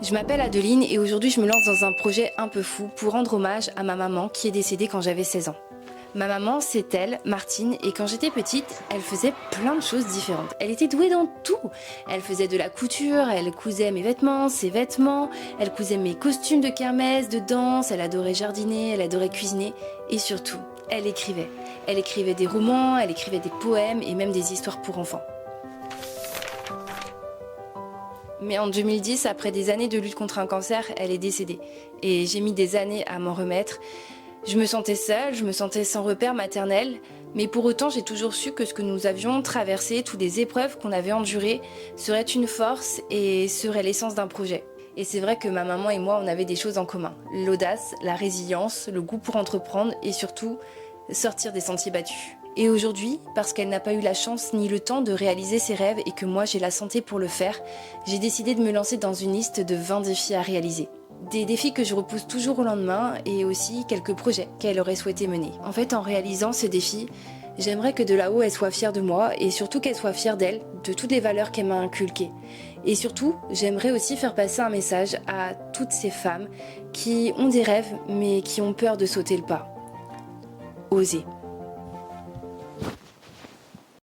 Je m'appelle Adeline et aujourd'hui je me lance dans un projet un peu fou pour rendre hommage à ma maman qui est décédée quand j'avais 16 ans. Ma maman, c'est elle, Martine, et quand j'étais petite, elle faisait plein de choses différentes. Elle était douée dans tout. Elle faisait de la couture, elle cousait mes vêtements, ses vêtements, elle cousait mes costumes de kermesse, de danse, elle adorait jardiner, elle adorait cuisiner, et surtout, elle écrivait. Elle écrivait des romans, elle écrivait des poèmes et même des histoires pour enfants. Mais en 2010, après des années de lutte contre un cancer, elle est décédée. Et j'ai mis des années à m'en remettre. Je me sentais seule, je me sentais sans repère maternel, mais pour autant j'ai toujours su que ce que nous avions traversé, toutes les épreuves qu'on avait endurées, serait une force et serait l'essence d'un projet. Et c'est vrai que ma maman et moi, on avait des choses en commun. L'audace, la résilience, le goût pour entreprendre et surtout sortir des sentiers battus. Et aujourd'hui, parce qu'elle n'a pas eu la chance ni le temps de réaliser ses rêves et que moi j'ai la santé pour le faire, j'ai décidé de me lancer dans une liste de 20 défis à réaliser. Des défis que je repousse toujours au lendemain et aussi quelques projets qu'elle aurait souhaité mener. En fait, en réalisant ces défis, j'aimerais que de là-haut elle soit fière de moi et surtout qu'elle soit fière d'elle, de toutes les valeurs qu'elle m'a inculquées. Et surtout, j'aimerais aussi faire passer un message à toutes ces femmes qui ont des rêves mais qui ont peur de sauter le pas. Oser.